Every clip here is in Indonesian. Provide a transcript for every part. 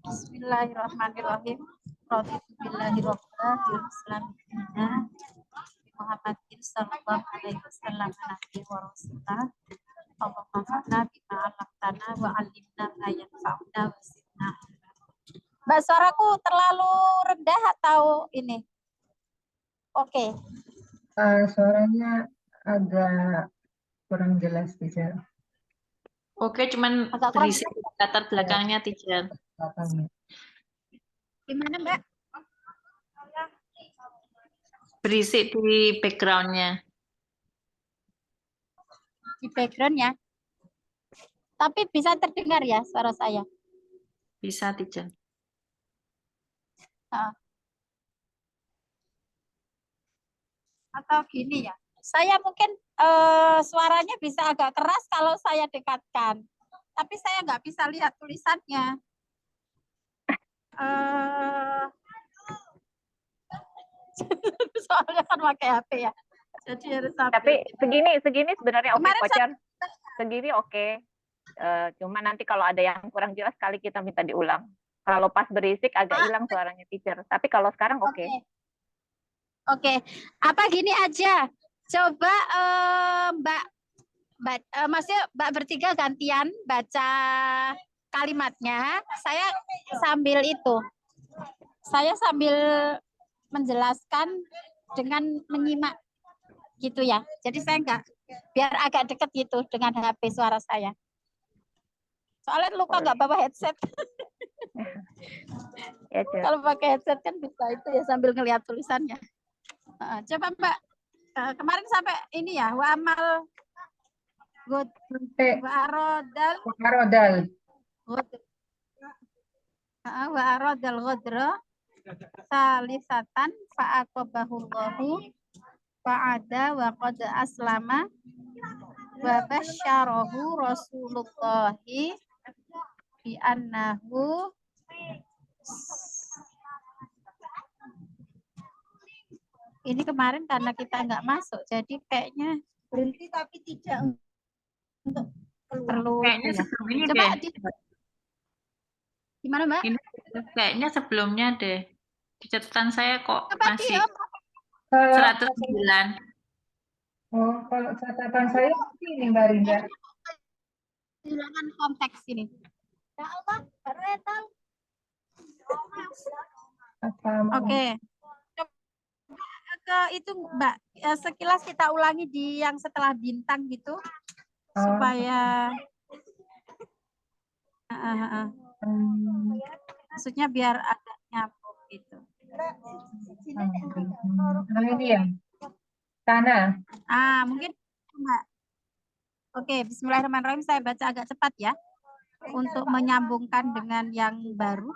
Bismillahirrahmanirrahim. Raditu billahi rabban bil Islam dinan. Muhammadin sallallahu alaihi wasallam nabi wa rasulah. Allahumma fa'na bima 'allamtana wa 'allimna ma yanfa'una wa zidna. Mbak, suaraku terlalu rendah atau ini? Oke. Suaranya agak kurang jelas, teacher. Oke, cuman Agak kurang berisik latar belakangnya, teacher. Belakangnya. Gimana, Mbak? Berisik di backgroundnya. Di background ya. Tapi bisa terdengar ya suara saya. Bisa, teacher. Atau gini ya. Saya mungkin suaranya bisa agak keras kalau saya dekatkan. Tapi saya nggak bisa lihat tulisannya. Soalnya kan pakai HP ya. Jadi harus Tapi segini sebenarnya oke, Kemarin Kocer. Segini oke. Cuma nanti kalau ada yang kurang jelas kali kita minta diulang. Kalau pas berisik agak hilang suaranya, teacher. Tapi kalau sekarang oke. Oke. Apa gini aja. Coba maksudnya Mbak bertiga gantian baca kalimatnya. Saya sambil menjelaskan dengan menyimak gitu ya. Jadi saya enggak, biar agak dekat gitu dengan HP suara saya. Soalnya lupa nggak bawa headset. Ya, Kalau pakai headset kan bisa itu ya sambil ngelihat tulisannya. Coba Mbak, kemarin sampai ini ya, wa amal good, wa arodal wa arodal godro salisatan fa'aqobahullahu fa'ada wa qad aslama wa basyarahu rasulullahi bi annahu ini kemarin karena kita nggak masuk jadi kayaknya berhenti tapi tidak untuk perlu Kayaknya ya. sebelum ini Coba deh. Gimana Mbak? Ini kayaknya sebelumnya deh. Di catatan saya kok Coba masih Kalau 109. kalau catatan saya ini Mbak Rinda. Kehilangan konteks ini. Ya Allah, baru tahu. Oke. Ke itu Mbak, sekilas kita ulangi di yang setelah bintang gitu supaya maksudnya biar agak nyambung gitu. Nah ini ya, tanah. Mungkin Mbak. Oke, bismillahirrahmanirrahim. Saya baca agak cepat ya untuk menyambungkan dengan yang baru.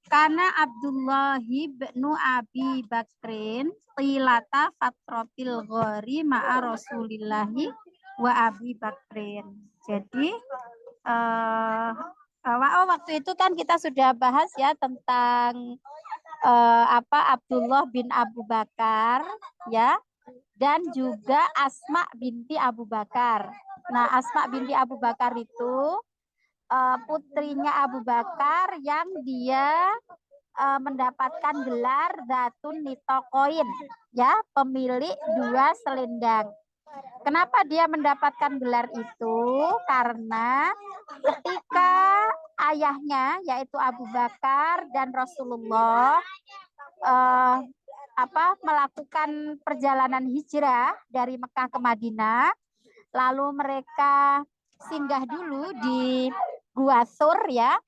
Karena Abdullah bin Abi Bakrin tilata fatrotil ghori ma'a Rasulillahi wa Abi Bakrin. Jadi waktu itu kan kita sudah bahas ya tentang Abdullah bin Abu Bakar ya, dan juga Asma binti Abu Bakar. Nah, Asma binti Abu Bakar itu putrinya Abu Bakar yang dia mendapatkan gelar Datun Nitokoin, ya, pemilik 2 selendang. Kenapa dia mendapatkan gelar itu? Karena ketika ayahnya yaitu Abu Bakar dan Rasulullah melakukan perjalanan hijrah dari Mekah ke Madinah, lalu mereka singgah dulu di Gua Sur ya.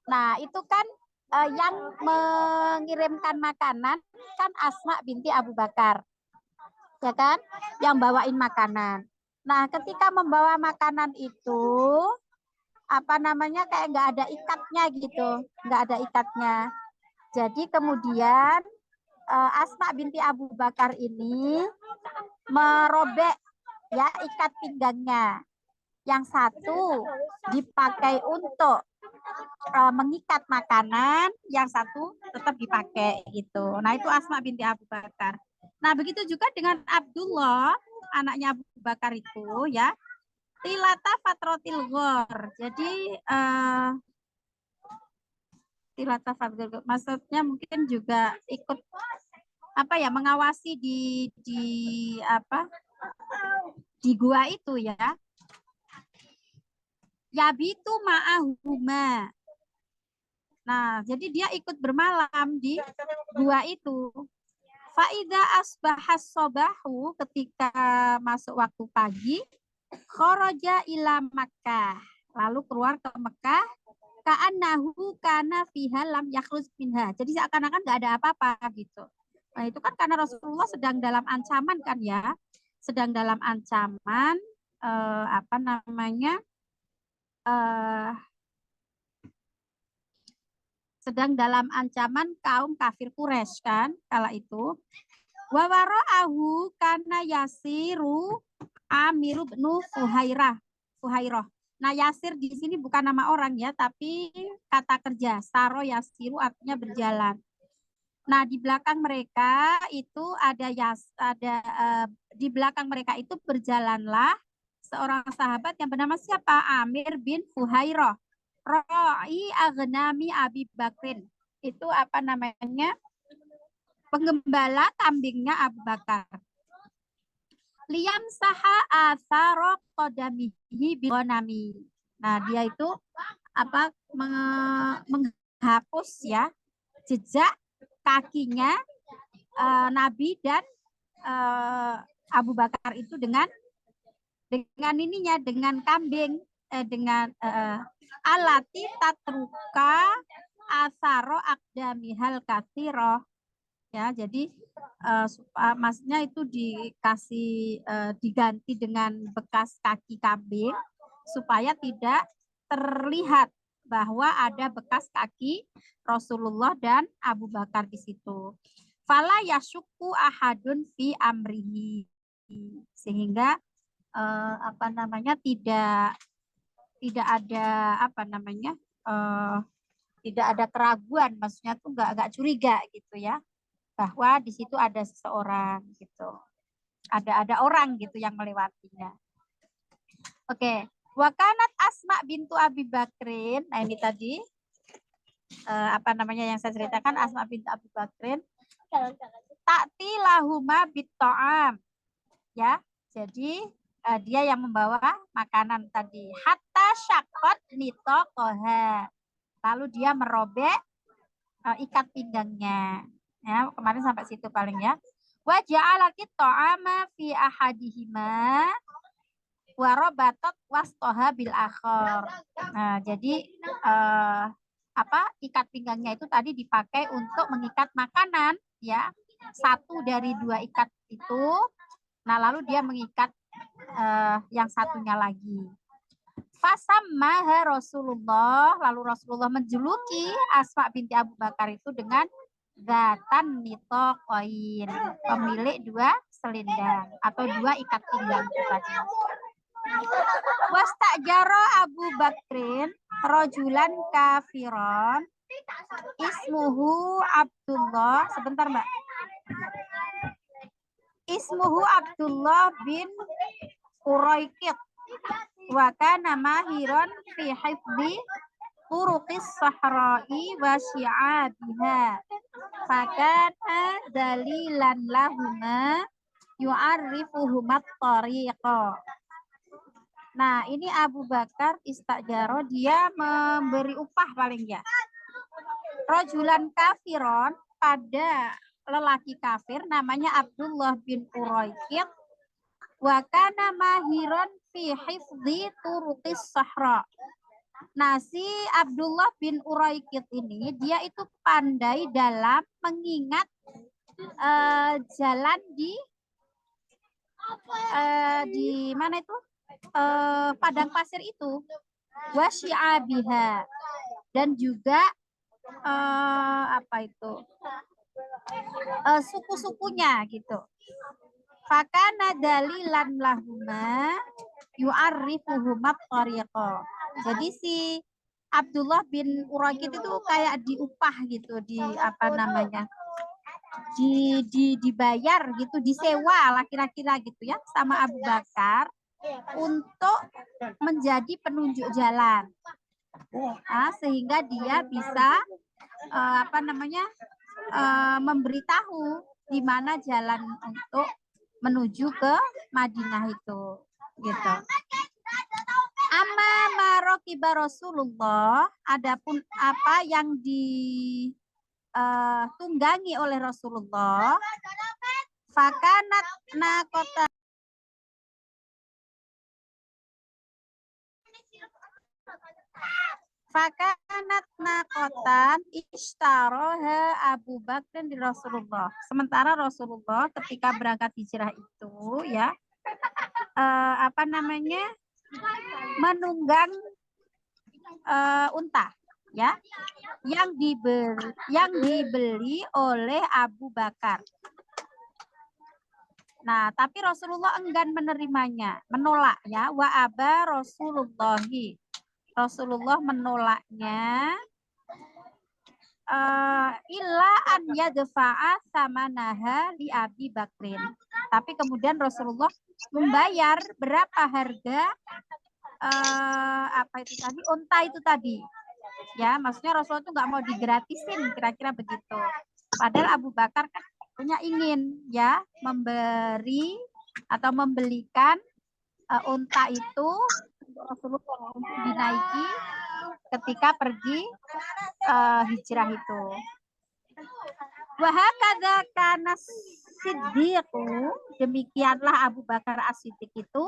Nah, itu kan yang mengirimkan makanan kan Asma binti Abu Bakar. Ya kan? Yang bawain makanan. Nah, ketika membawa makanan itu kayak nggak ada ikatnya gitu, nggak ada ikatnya. Jadi kemudian Asma binti Abu Bakar ini merobek ya ikat pinggangnya. Yang satu dipakai untuk mengikat makanan, yang satu tetap dipakai gitu. Nah, itu Asma binti Abu Bakar. Nah, begitu juga dengan Abdullah, anaknya Abu Bakar itu ya. tilata fatrotil ghor. Jadi tilata fatrotil ghor, maksudnya mungkin juga ikut apa ya, mengawasi di apa, di gua itu ya. Yabitu ma'ahuma. Nah, jadi dia ikut bermalam di gua itu. Faida asbahas sobahu, ketika masuk waktu pagi, kharaja ila Makkah, lalu keluar ke Mekah, ka'annahu kana fiha lam yakhruj minha. Jadi seakan-akan nggak ada apa-apa gitu. Nah, itu kan karena Rasulullah sedang dalam ancaman kan ya. Sedang dalam ancaman apa namanya? Sedang dalam ancaman kaum kafir Quraisy kan kala itu. Wa wara'ahu kana yasiru Amir bin Fuhairah. Nah, Yasir di sini bukan nama orang ya, tapi kata kerja. Saro yasiru artinya berjalan. Nah, di belakang mereka itu di belakang mereka itu berjalanlah seorang sahabat yang bernama siapa? Amir bin Fuhairah. Ra'i aghnami Abi Bakrin. Itu apa namanya? Penggembala kambingnya Abu Bakar. Liyam saha atharo qadamihi binami. Nah, dia itu apa, menghapus ya jejak kakinya Nabi dan Abu Bakar itu dengan ininya, dengan kambing, dengan alati tatruka asaro akdamihal kathiro. Ya, jadi maksudnya itu dikasih diganti dengan bekas kaki kambing supaya tidak terlihat bahwa ada bekas kaki Rasulullah dan Abu Bakar di situ. Fala yashukku ahadun fi amrihi, sehingga apa namanya, tidak ada apa namanya, tidak ada keraguan, maksudnya tuh nggak curiga gitu ya, bahwa di situ ada seseorang gitu, ada orang gitu yang melewatinya. Oke, wakanat Asma bintu Abi Bakrin. Nah, ini tadi apa namanya yang saya ceritakan, Asma bintu Abi Bakrin. Ta'ti lahuma bit-ta'am. Ya, jadi dia yang membawa makanan tadi. Hatta syakot nitokoha. Lalu dia merobek ikat pinggangnya. Ya, kemarin sampai situ paling ya. Wa ja'alati ta'ama fi ahadihima wa rabatat wastoha bil akhar. Nah, jadi apa, ikat pinggangnya itu tadi dipakai untuk mengikat makanan ya. Satu dari dua ikat itu. Nah, lalu dia mengikat yang satunya lagi. Fasammaha Rasulullah, lalu Rasulullah menjuluki Asma binti Abu Bakar itu dengan Zatan nitoqoin, pemilik dua selendang atau dua ikat pinggang tadi. Wastajaro Abu Bakrin rojulan kafiron ismuhu Abdullah, sebentar Mbak, ismuhu Abdullah bin Quraikid wa kana mahiran fi hifdhi turuqis sahra'i wa syi'abiha fakana dalilan lahuma yu'arrifuhumat tariqa. Nah, ini Abu Bakar istajaro, dia memberi upah paling ya, rojulan kafiron, pada lelaki kafir namanya Abdullah bin Quraikid, wa kana mahiron fi hifdhi turuqis sahra. Nah, si Abdullah bin Quraikid ini dia itu pandai dalam mengingat jalan di mana itu, padang pasir itu, wa syi'abiha, dan juga apa itu, suku-sukunya gitu. Fakana dalilan lahuma yu'arrifuhumat tariqa. Jadi si Abdullah bin Quraikid itu kayak diupah gitu, di apa namanya, dibayar gitu, disewa lah kira-kira gitu ya sama Abu Bakar untuk menjadi penunjuk jalan. Nah, sehingga dia bisa memberitahu di mana jalan untuk menuju ke Madinah itu, gitu. Amma marokiba Rasulullah, adapun apa yang ditunggangi oleh Rasulullah, fakanat nakota Fakanat nakotan ishtaroha Abu Bakr di Rasulullah. Sementara Rasulullah ketika berangkat hijrah itu ya menunggang unta ya yang dibeli oleh Abu Bakar. Nah, tapi Rasulullah enggan menerimanya, menolak ya. Wa aba Rasulullahi. Rasulullah menolaknya illa an yadfa'a samanaha li Abi Bakrin. Tapi kemudian Rasulullah membayar berapa harga unta itu tadi. Ya, maksudnya Rasulullah itu nggak mau digratisin, kira-kira begitu. Padahal Abu Bakar kan punya ingin ya memberi atau membelikan unta itu Rasulullah untuk dinaiki ketika pergi hijrah itu. Wahakadza kana Siddiqu, demikianlah Abu Bakar As-Siddiq itu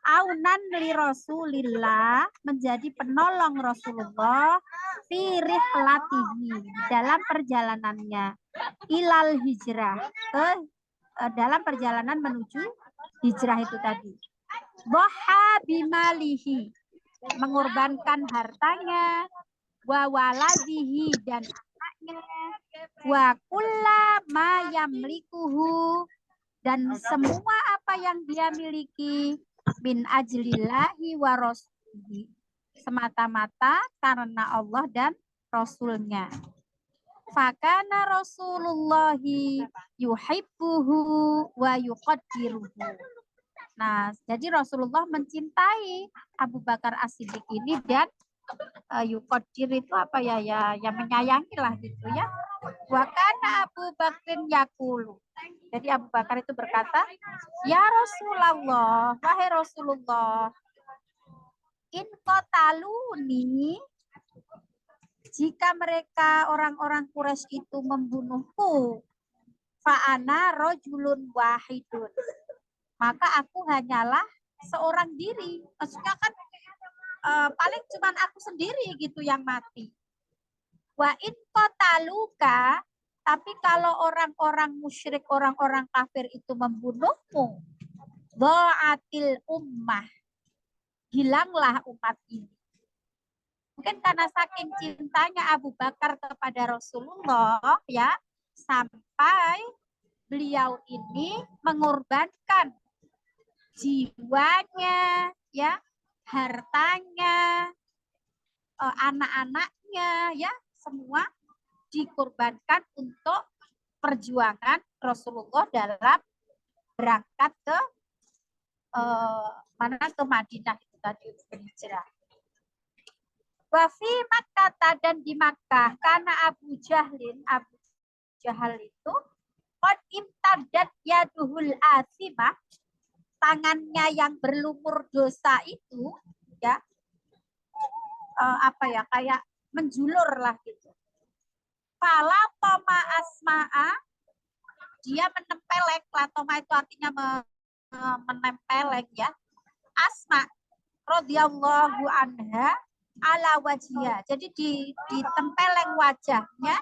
aunan li Rasulillah, menjadi penolong Rasulullah fi rihlatihi, dalam perjalanannya ilal hijrah, dalam perjalanan menuju hijrah itu tadi. Dhaha bimalihi, mengorbankan hartanya, wa waladihi, dan anaknya, wa kulla ma yamlikuhu, dan semua apa yang dia miliki, min ajlillahi wa rasulihi, semata-mata karena Allah dan Rasulnya. Fakana Rasulullahi yuhibbuhu wa yuqaddiruhu. Nah, jadi Rasulullah mencintai Abu Bakar As-Siddiq ini dan yuqaddir itu apa ya menyayangi lah gitu ya. Wa kana Abu Bakrin yaqulu. Jadi Abu Bakar itu berkata, "Ya Rasulullah, wahai Rasulullah, in qataluni, jika mereka orang-orang Quraisy itu membunuhku, fa'ana rajulun wahidun, maka aku hanyalah seorang diri." Maksudnya kan paling cuman aku sendiri gitu yang mati. Wa in qataluka, tapi kalau orang-orang musyrik, orang-orang kafir itu membunuhmu, dha'atil ummah, hilanglah umat ini. Mungkin karena saking cintanya Abu Bakar kepada Rasulullah ya, sampai beliau ini mengorbankan jiwanya ya, hartanya, anak-anaknya ya, semua dikorbankan untuk perjuangan Rasulullah dalam berangkat ke ke Madinah itu tadi untuk berhijrah. Wa fi Makkah, dan di Makkah, karena Abu Jahal itu qad imtadat yaduhul asimah, tangannya yang berlumur dosa itu ya kayak menjulur lah gitu. Fala toma asma'a, dia menempeleng, latoma itu artinya menempeleng ya. Asma radhiyallahu anha ala wajhiha, jadi ditempeleng wajahnya,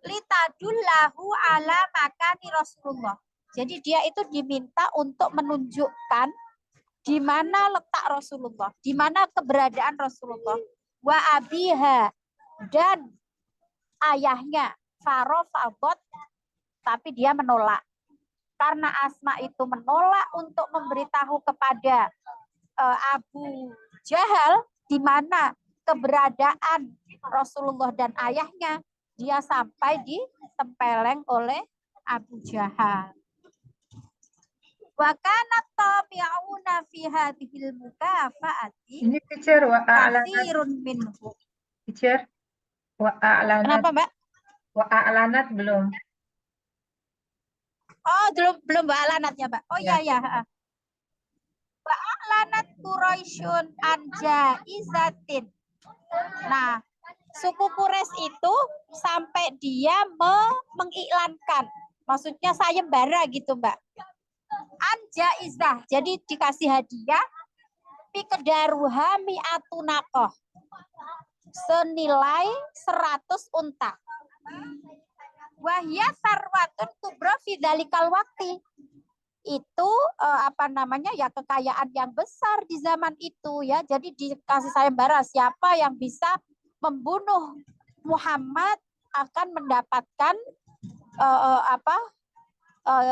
litadullahu ala makani Rasulullah. Jadi dia itu diminta untuk menunjukkan di mana letak Rasulullah, di mana keberadaan Rasulullah. Wa abiha, dan ayahnya, farofabot, tapi dia menolak. Karena Asma itu menolak untuk memberitahu kepada Abu Jahal di mana keberadaan Rasulullah dan ayahnya, dia sampai ditempeleng oleh Abu Jahal. Wa kana tabi'una fi hadhil mukafaati Ini teacher wa a'lanat, katsirun minhu. teacher wa a'lanat, Kenapa, Mbak? wa a'lanat belum. Oh, belum Mbak alanatnya, Mbak. Oh Ya. iya ya. Wa a'lanat Quraisyun anja izatin. Nah, suku Quraisy itu sampai dia mengiklankan, maksudnya sayembara gitu, Mbak. Anja izah, jadi dikasih hadiah pikedaruha mi'atu naqoh, senilai 100 unta. Wahya sarwatun kubra fi dzalikal wakti. Itu apa namanya ya, kekayaan yang besar di zaman itu ya. Jadi dikasih sayembara, siapa yang bisa membunuh Muhammad akan mendapatkan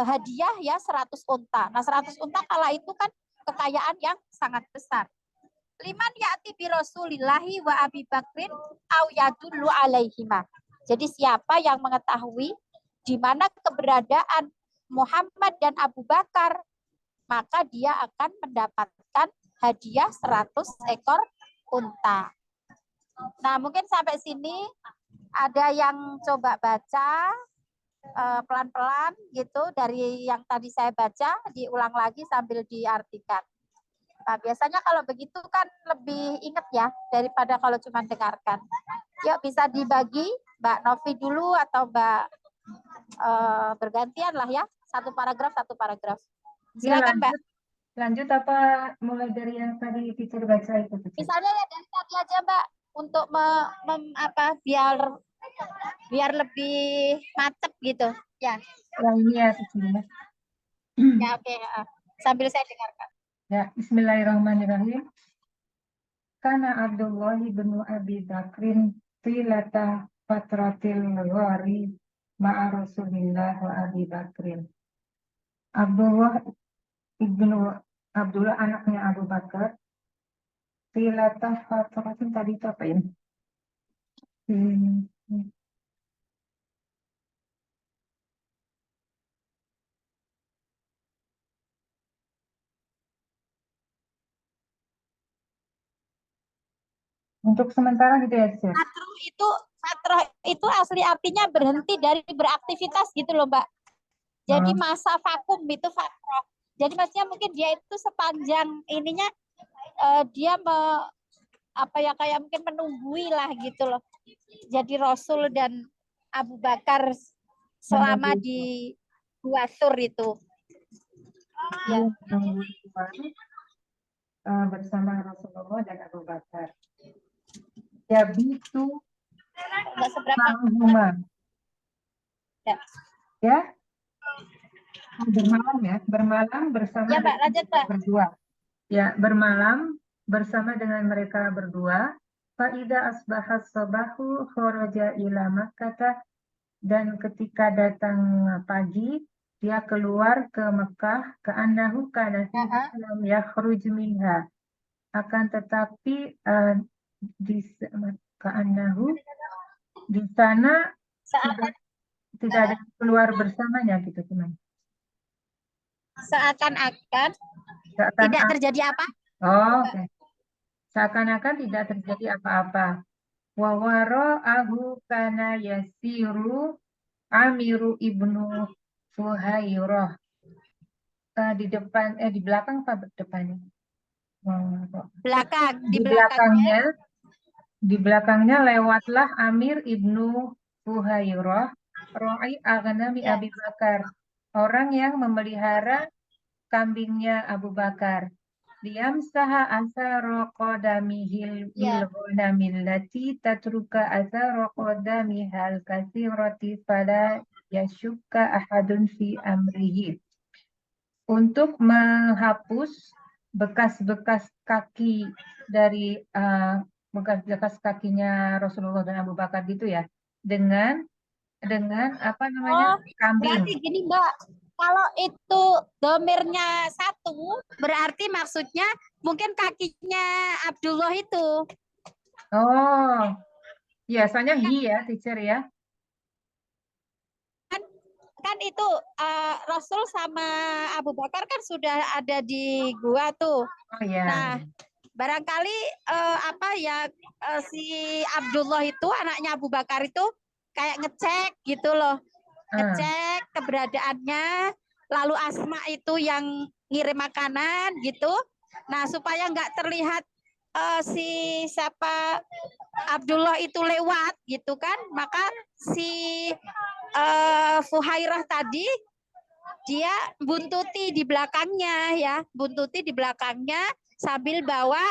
hadiah ya 100 unta. Nah, 100 unta kala itu kan kekayaan yang sangat besar. Liman ya'ti bi Rasulillahi wa Abi Bakrin au yadullu alaihima. Jadi siapa yang mengetahui di mana keberadaan Muhammad dan Abu Bakar, maka dia akan mendapatkan hadiah 100 ekor unta. Nah, mungkin sampai sini ada yang coba baca pelan-pelan gitu dari yang tadi saya baca, diulang lagi sambil diartikan. Nah, biasanya kalau begitu kan lebih ingat ya daripada kalau cuma dengarkan. Yuk, bisa dibagi Mbak Novi dulu atau Mbak bergantian lah ya, satu paragraf. Silakan Mbak. Lanjut apa mulai dari yang tadi teacher baca itu? Misalnya ya dari tadi aja Mbak, untuk biar lebih mantep gitu. Ya. Yang ini ya teacher. Ya oke. Sambil saya dengarkan. Ya, Bismillahirrahmanirrahim. Kana Abdullah bin Abi Bakrin tilata fatratil ghari ma'a Rasulillah wa Abi Bakrin. Abdullah anaknya Abu Bakar. Tilata fatratin tadi itu apa ini? Untuk sementara gitu ya, Sir. Fatroh itu asli artinya berhenti dari beraktivitas gitu loh, Mbak. Jadi masa vakum itu fatroh. Jadi maksudnya mungkin dia itu sepanjang ininya dia kayak mungkin menunggui lah gitu loh. Jadi Rasul dan Abu Bakar selama di Gua Sur itu. Ya. Bersama Rasulullah dan Abu Bakar. Ya, bitu Enggak seberapa. Ya. Bermalam bersama ya, Mbak, lanjut, Mbak. berdua. Ya, bermalam bersama dengan mereka berdua. Faida asbahat sabahu kharaja ila Makkah, dan ketika datang pagi dia keluar ke Mekah, ka'annahu kana lam yakhruj minha. Akan tetapi ka'annahu di sana tidak ada keluar bersamanya gitu, teman. Seakan-akan tidak terjadi apa? Oh, okay. Seakan-akan tidak terjadi apa-apa. Wa wara'ahu kana yasiru Amiru ibnu Fuhairah. Di belakang apa depannya? Belakang, di belakangnya lewatlah Amir ibnu Fuhairah, Ra'i aghnami Abi Bakar, orang yang memelihara kambingnya Abu Bakar. Liyamsaha athara qadamihil ghanamil lati tatruka athara qadamihal katsirati fala yashukka ahadun fi amrihi. Untuk menghapus bekas-bekas kaki dari bekas-bekas kakinya Rasulullah dan Abu Bakar gitu ya, dengan apa namanya, kambing. Berarti gini Mbak, kalau itu domirnya satu, berarti maksudnya mungkin kakinya Abdullah itu. Oh, biasanya hi ya, teacher ya. kan itu Rasul sama Abu Bakar kan sudah ada di gua tuh. Oh ya. Nah, barangkali si Abdullah itu anaknya Abu Bakar itu kayak ngecek gitu loh. Ngecek keberadaannya, lalu Asma itu yang ngirim makanan gitu. Nah, supaya nggak terlihat si siapa Abdullah itu lewat gitu kan, maka si Fuhairah tadi dia buntuti di belakangnya ya, buntuti di belakangnya sambil bawa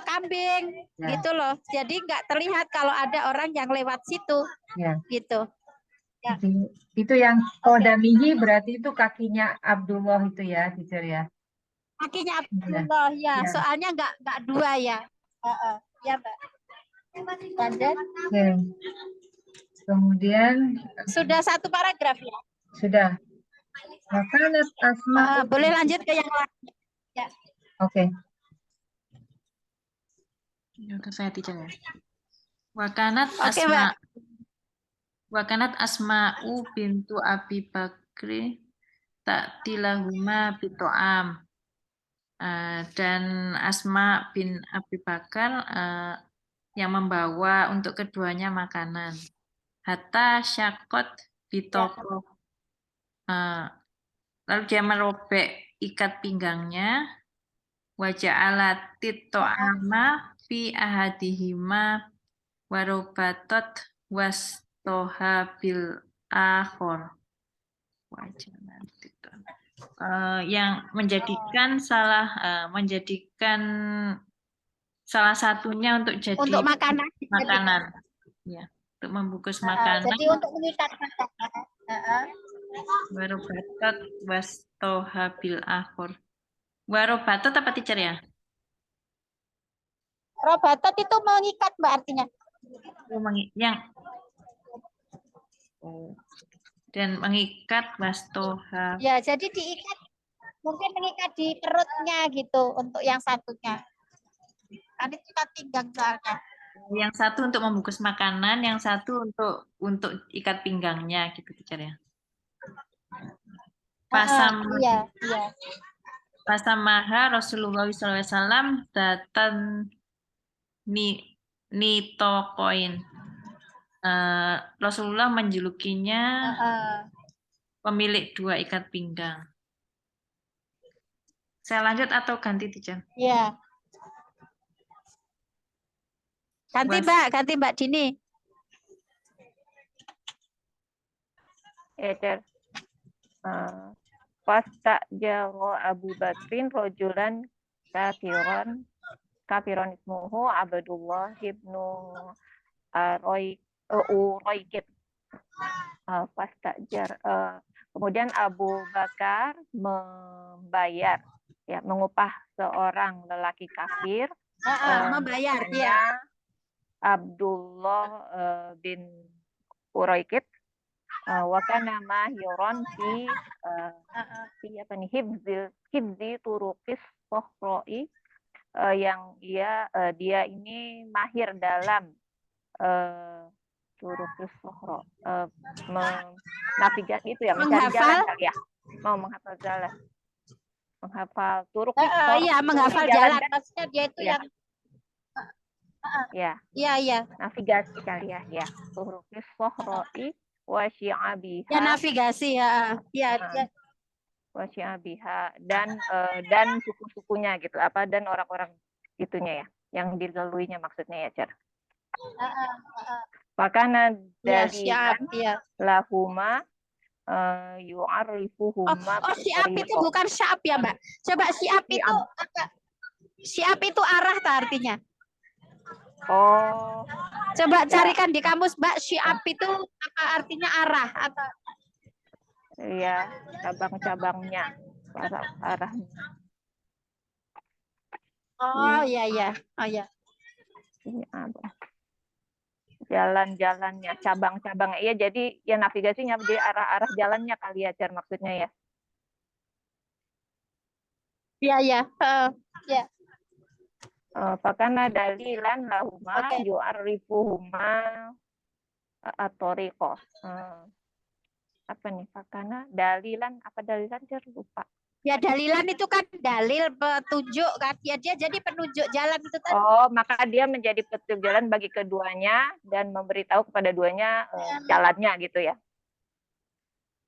kambing gitu loh. Jadi nggak terlihat kalau ada orang yang lewat situ gitu. Ya. Itu yang Qodamihi berarti itu kakinya Abdullah itu ya, teacher ya. Kakinya Abdullah ya, soalnya nggak dua ya. Ya, Mbak. Kemudian sudah satu paragraf ya. Sudah. Wakanat Asma. Boleh lanjut ke yang lain. Ya. Oke. Ke saya teacher ya. Wakanat Oke, Asma. Mbak. Wakanat Asma'u bintu Abi Bakri ta'tilahuma bito'am. Dan Asma bin Abi Bakar yang membawa untuk keduanya makanan. Hatta syakot bitoko. Lalu dia merobek ikat pinggangnya. Waja'alatit to'ama fi ahadihima warobatot wastoha bil akhor. Yang menjadikan salah satunya untuk jadi makanan. Ya, untuk membungkus makanan. Jadi untuk mengikat makanan. Warobatot wastoha bil akhor. Warobatot apa teacher ya? Robatot itu mengikat Mbak artinya. Dan mengikat wastoha. Ya, jadi diikat, mungkin mengikat di perutnya gitu untuk yang satunya. Kan itu ikat pinggang soalnya. Yang satu untuk membungkus makanan, yang satu untuk ikat pinggangnya gitu teacher ya. Iya. Pasamaha Rasulullah SAW datang nitokoin. Rasulullah menjulukinya pemilik dua ikat pinggang. Saya lanjut atau ganti teacher? Iya. Ganti Mbak Dini. Ya, Cer. Fastajaro Abu Bakrin rojulan kafiron ismuhu Abdullah ibnu Uroikid. Kemudian Abu Bakar membayar, ya, mengupah seorang lelaki kafir. Membayar, ya. Abdullah bin Uroikid. Wakana mahiron fi hibzi turuqis sohroi, yang dia ini mahir dalam turuqis sohro, navigasi itu ya, mencari jalan kali ya, menghafal jalan, menghafal turuqis sohro. Iya, menghafal jalan, maksudnya dia itu yang Iya, navigasi kali ya, turuqis sohroi wasyi'abiha. Ya, navigasi ya. Wasyi'abiha dan suku-sukunya gitu, dan orang-orang itunya ya, yang dilaluinya maksudnya ya, Cer. Makana dalilan lahuma yu'arifuhuma. Syi'ab itu bukan sya'ab ya, Mbak. Coba syi'ab itu apa? Syi'ab itu arah artinya. Coba carikan di kamus, Mbak, syi'ab itu apa artinya arah atau iya, cabang-cabangnya, arahnya. Iya. Ini apa? Jalan-jalannya, cabang-cabang. Iya, jadi ya navigasinya di arah-arah jalannya kali ya, Cer, maksudnya ya. Iya. Pakana dalilan lahuma yu'arifuhuma atoriqoh. apa nih? Fakana dalilan, apa dalilan dia lupa. Ya dalilan itu kan dalil petunjuk kan. Ya dia jadi penunjuk jalan itu tadi. Oh, maka dia menjadi petunjuk jalan bagi keduanya dan memberitahu kepada duanya jalannya gitu ya.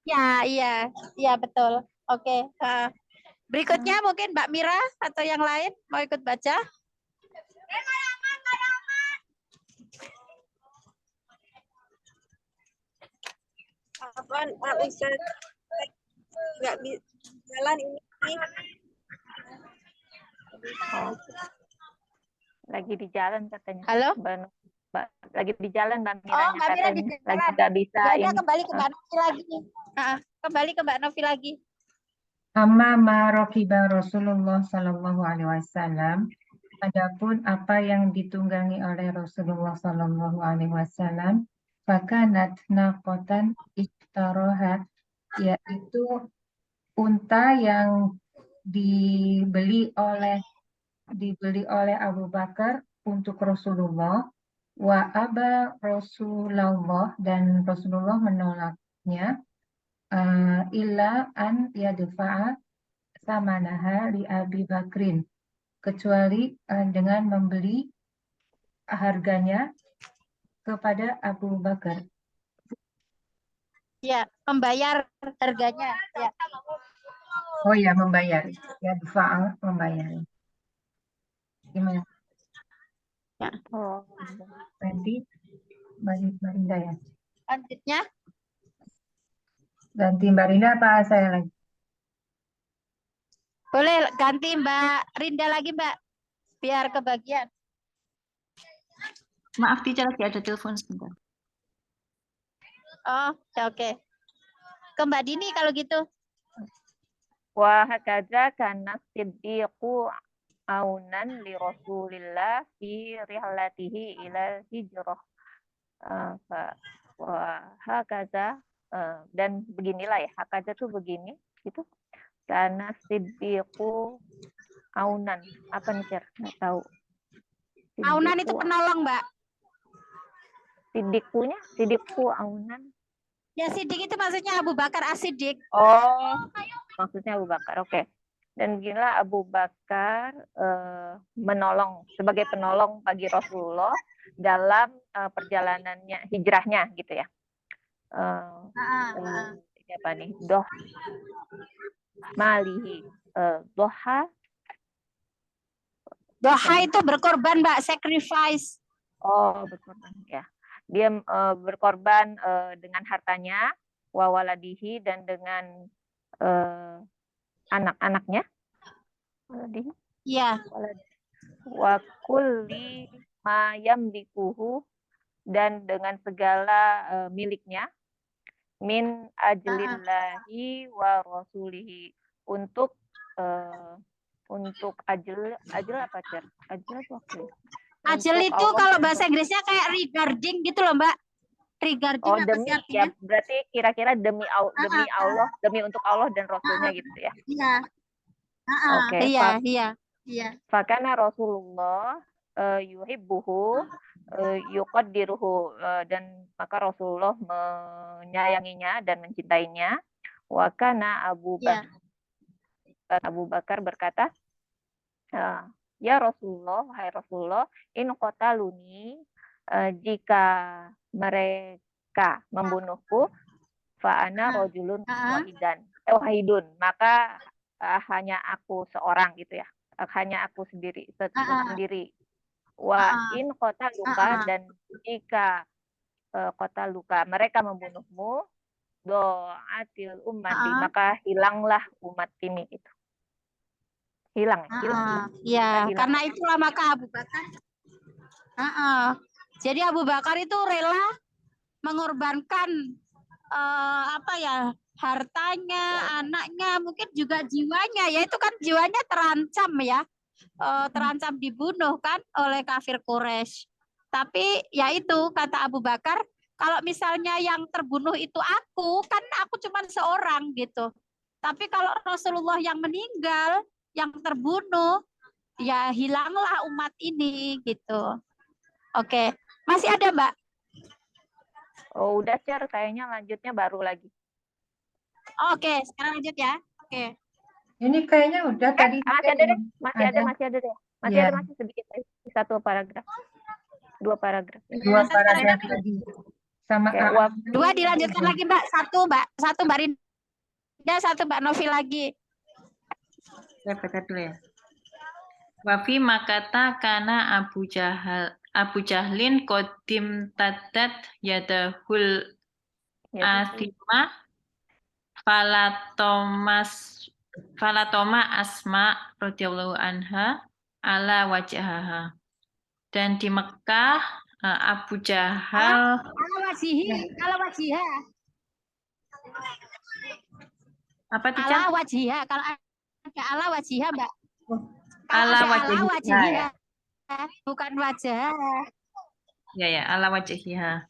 Ya, iya. Iya betul. Oke. Berikutnya mungkin Mbak Mira atau yang lain mau ikut baca. Apaan Pak Ustaz? Nggak bisa jalan ini. Oh. Lagi di jalan katanya. Halo? Lagi di jalan Mbak Mira Oh, Mbak Mira di katanya. jalan. Lagi nggak bisa Ya udah ini. kembali ke Mbak Novi lagi. Kembali ke Mbak Novi lagi. Amma ma rakiba Rasulullah Sallallahu Alaihi Wasallam. Adapun apa yang ditunggangi oleh Rasulullah Sallallahu Alaihi Wasallam, fakanat naqatan istarohat, yaitu unta yang dibeli oleh Abu Bakar untuk Rasulullah, wa aba Rasulullah, dan Rasulullah menolaknya, illa an yadfa'a samanaha li Abi Bakrin, kecuali dengan membeli harganya kepada Abu Bakar. Ya, membayar harganya. Ya. Oh ya, membayar. Ya, dafa'al membayar. Gimana? Oh. Nanti Mbak Rinda ya. Lanjutnya. Ganti Mbak Rinda apa saya lagi? Boleh ganti Mbak Rinda lagi, Mbak. Biar kebagian. Maaf, teacher lagi ada telepon sebentar. Oh, oke. Ke Mbak Dini kalau gitu. Wa hakadza kana siddiqu aunan li Rasulillah fi rihlatihi ila hijrah. Wa hakadza dan beginilah ya. Hakadza tuh begini gitu. Kana siddiqu aunan. Apa nih, Cer? Nggak tahu. Aunan itu penolong, Mbak. Siddiqu aunan. Ya, Siddiq itu maksudnya Abu Bakar As-Siddiq. Oh, maksudnya Abu Bakar. Oke. Dan beginilah Abu Bakar menolong sebagai penolong bagi Rasulullah dalam perjalanannya, hijrahnya gitu ya. Ini apa nih? Malihi. Doha itu berkorban, Mbak, sacrifice. Oh, berkorban ya. Dia berkorban dengan hartanya, wawaladihi, dan dengan anak-anaknya. Iya. Wa kulli ma yamlikuhu, dan dengan segala miliknya, min ajlillahi wa rasulihi, untuk ajl apa, Cer? Ajl itu apa? Ajl itu kalau bahasa Inggrisnya kayak regarding gitu loh, Mbak. Regarding apa demi sih artinya? ya, berarti kira-kira demi Allah, demi untuk Allah dan Rasulnya gitu ya. Iya. Oke. Iya. Fakana Rasulullah yuhibbuhu yuqaddiruhu, dan maka Rasulullah menyayanginya dan mencintainya. Wa kana Abu Bakar berkata, ya Rasulullah, hai Rasulullah, in qataluni, jika mereka membunuhku, fa'ana rojulun wahidun, maka hanya aku seorang gitu ya, hanya aku sendiri. Wa in qataluka, dan jika qataluka mereka membunuhmu, do'atil ummati, maka hilanglah umat ini itu. Hilang. Ya, karena itulah maka Abu Bakar. Jadi Abu Bakar itu rela mengorbankan hartanya, anaknya, mungkin juga jiwanya. Ya itu kan jiwanya terancam ya, terancam dibunuh kan oleh kafir Quraisy. Tapi ya itu kata Abu Bakar, kalau misalnya yang terbunuh itu aku, kan aku cuma seorang gitu. Tapi kalau Rasulullah yang meninggal, yang terbunuh, ya hilanglah umat ini gitu. Oke, masih ada Mbak? Oh, udah, Cer, kayaknya lanjutnya baru lagi. Oke, sekarang lanjut ya. Oke. Ini kayaknya udah tadi. Masih ada deh, masih ada deh. Masih Iya. ada masih sedikit lagi. Satu paragraf. 2 paragraf. Dua paragraf lagi. Sama Oke, A. Dua dilanjutkan lagi, Mbak. Satu Mbak Rinda, satu Mbak Novi lagi. Saya baca dulu ya. Wafi makata kana Abu Jahlin kodim tadat yadahul athimah falatoma asma radhiyallahu anha ala wajhaha. Dan di Mekah Abu Jahal Ala wajiha. apa teacher? Ala wajiha. Kalau ada ala wajiha, Mbak. Ala wajiha. wajiha. Bukan wajah. Ya, ala wajhiha.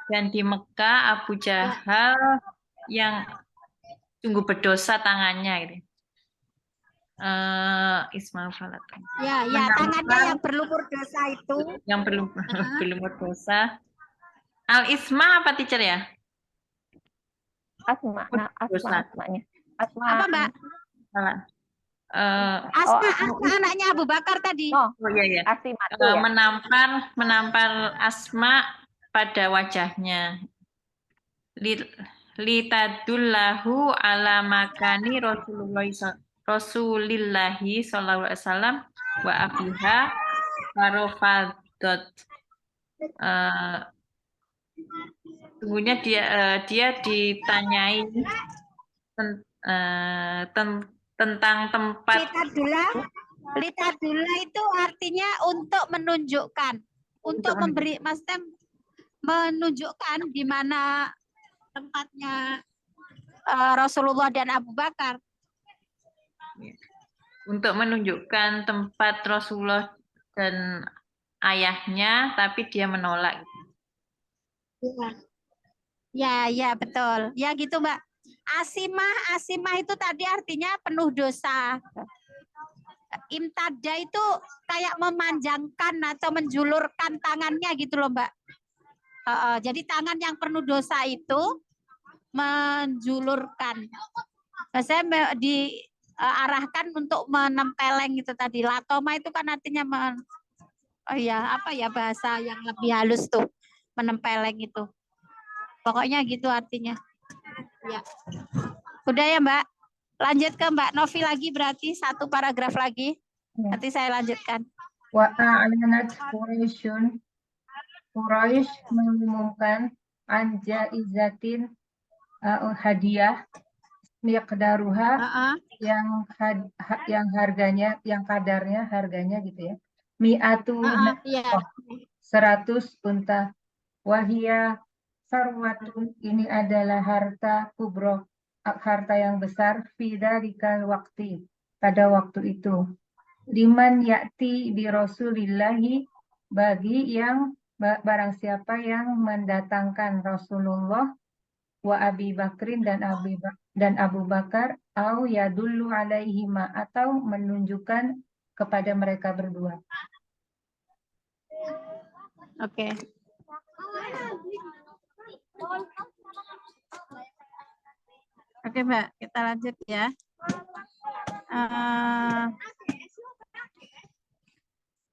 Dan di Mekah Abu Jahal yang sungguh berdosa tangannya gitu. Ismail Falatun. Ya, tangannya yang berlumur dosa itu. Yang berlumur dosa. Al-Isma apa teacher ya? Asma, asmanya. Asma. Apa, Mbak? Salah. Asma anaknya Abu Bakar tadi. Oh iya. Asimatu ya. Menampar Asma pada wajahnya. Litadullahu ala makani Rasulillahi sallallahu alaihi wasallam wa abiha farofadot. Sungguhnya dia ditanyai tentang tempat. Litadullah itu artinya untuk menunjukkan, untuk memberi, maksudnya menunjukkan di mana tempatnya Rasulullah dan Abu Bakar. Untuk menunjukkan tempat Rasulullah dan ayahnya, tapi dia menolak. Ya, betul. Ya gitu, Mbak. Asimah itu tadi artinya penuh dosa. Imtada itu kayak memanjangkan atau menjulurkan tangannya gitu loh, Mbak. Jadi tangan yang penuh dosa itu menjulurkan. Saya diarahkan untuk menempeleng itu tadi. Latoma itu kan artinya bahasa yang lebih halus tuh, menempeleng itu. Pokoknya gitu artinya. Ya. Udah ya, Mbak. Lanjut ke Mbak Novi lagi, berarti satu paragraf lagi. Nanti saya lanjutkan. Wa a'lanat Quraisyun. Quraisy mengumumkan anjaizatin hadiah miqdaruha yang harganya, yang harganya gitu ya. Mi'atu 100 unta. Wahia sarwatun, ini adalah harta kubro, harta yang besar, fidzalika waqti, pada waktu itu. Liman ya'ti bi Rasulillahi, bagi yang barang siapa yang mendatangkan Rasulullah, wa Abi Bakrin dan Abu Bakar, au yadullu alaihima, atau menunjukkan kepada mereka berdua. Oke. Oke, Mbak, kita lanjut ya.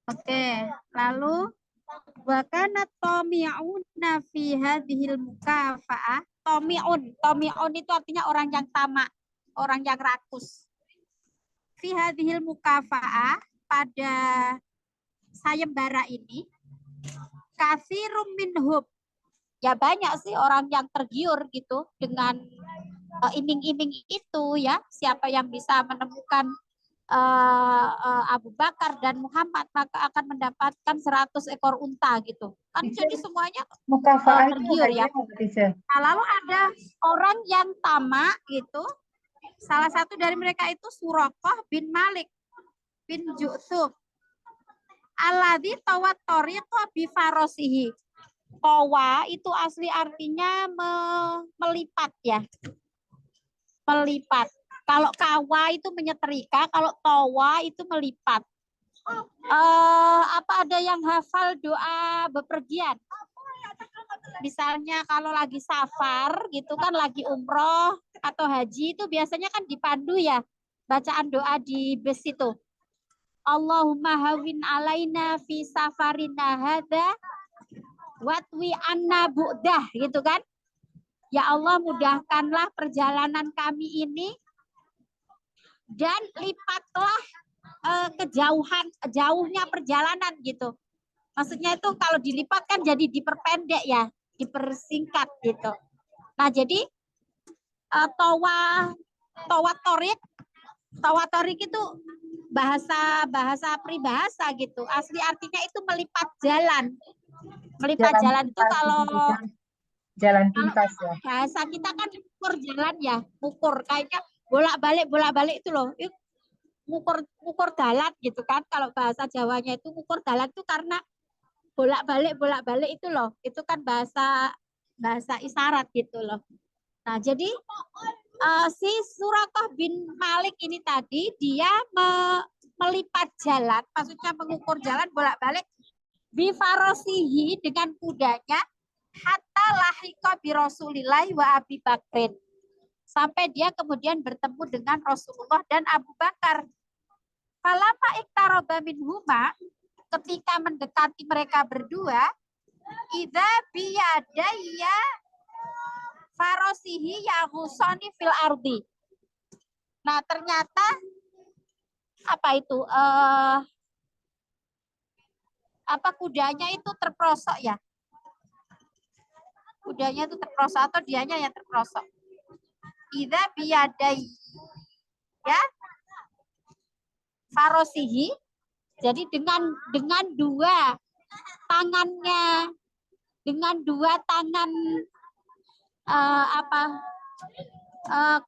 Oke, lalu wakana tomi'una fi hadhil mukafa'ah. Tomi'un itu artinya orang yang tamak, orang yang rakus. Fi hadhil mukafa'ah, pada sayembara ini, katsirum minhum, ya banyak sih orang yang tergiur gitu dengan iming-iming itu ya. Siapa yang bisa menemukan Abu Bakar dan Muhammad maka akan mendapatkan 100 ekor unta gitu kan. Jadi semuanya tergiur ya. Nah, lalu ada orang yang tamak gitu. Salah satu dari mereka itu Suraqah bin Malik bin Ju'thum alladzi tawat tariqa bi farasihi. Tawa itu asli artinya melipat ya. Melipat. Kalau kawa itu menyetrika, kalau tawa itu melipat. Apa ada yang hafal doa bepergian? misalnya kalau lagi safar gitu kan, lagi umroh atau haji itu biasanya kan dipandu ya bacaan doa di bus itu. Allahumma hawin alaina fi safarina hadza watwi anna bu'dah gitu kan. Ya Allah, mudahkanlah perjalanan kami ini dan lipatlah jauhnya perjalanan gitu. Maksudnya itu kalau dilipat kan jadi diperpendek ya, dipersingkat gitu. Nah, jadi torik itu bahasa peribahasa gitu. Asli artinya itu melipat jalan. Melipat jalan itu kalau jalan pintas ya. Bahasa kita kan ukur jalan ya, ukur kayaknya bolak-balik itu loh. Ukur dalan gitu kan. Kalau bahasa Jawanya itu ukur dalan itu karena bolak-balik itu loh. Itu kan bahasa isyarat gitu loh. Nah, jadi si Suraqah bin Malik ini tadi dia melipat jalan, maksudnya mengukur jalan bolak-balik bifarosihi dengan kudanya hatta lahiqa bi Rasulillah wa Abi Bakrin. Sampai dia kemudian bertemu dengan Rasulullah dan Abu Bakar. Falamma iktaraba minhuma, ketika mendekati mereka berdua, idza biyadaya farosihi yaghusani fil ardi. Nah, ternyata apa itu? Kudanya itu terprosok ya. Kudanya itu terprosok atau dianya yang terprosok. Idza biyadai ya farosihi, jadi dengan dua tangannya, dengan dua tangan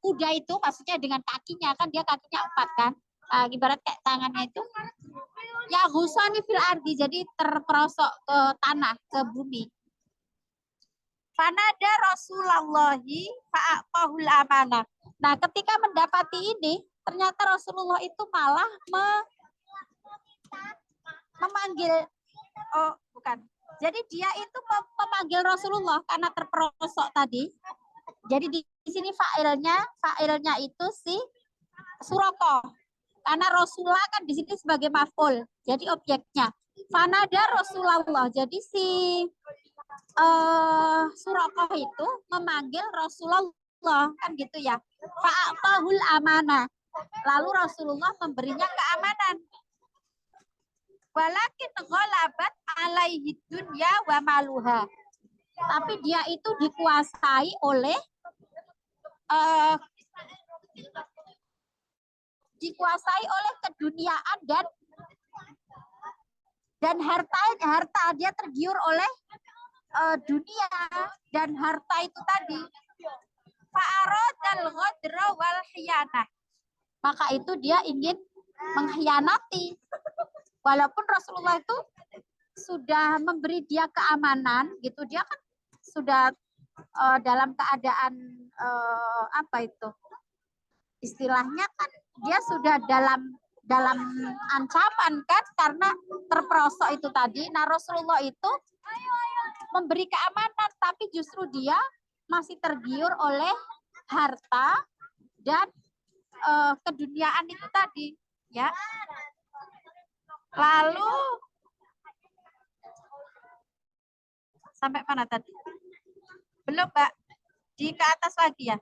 kuda itu, maksudnya dengan kakinya, kan dia kakinya 4 kan, ibarat kayak tangannya itu ya husani fil ardi, jadi terperosok ke tanah, ke bumi. Fanada Rasulullahi fa'aqahul amanah. Nah, ketika mendapati ini, ternyata Rasulullah itu malah memanggil, jadi dia itu memanggil Rasulullah karena terperosok tadi. Jadi di sini fa'ilnya itu si Suraqah. Karena Rasulullah kan di sini sebagai maf'ul. Jadi objeknya. Fanada Rasulullah. Jadi si Suraqah itu memanggil Rasulullah kan gitu ya. Fa'aqahul amanah. Lalu Rasulullah memberinya keamanan. Walakin ghalabat alaihi dunya wa maluha. Tapi dia itu dikuasai oleh keduniaan dan harta. Dia tergiur oleh dunia dan harta itu tadi. Fa'aradal ghadra wal khiyanah. Maka itu dia ingin mengkhianati. Walaupun Rasulullah itu sudah memberi dia keamanan gitu, dia kan sudah dalam keadaan istilahnya kan dia sudah dalam ancaman kan, karena terperosok itu tadi. Nah, Rasulullah itu memberi keamanan, tapi justru dia masih tergiur oleh harta dan keduniaan itu tadi ya. Lalu sampai mana tadi? Belum, Mbak. Di ke atas lagi ya.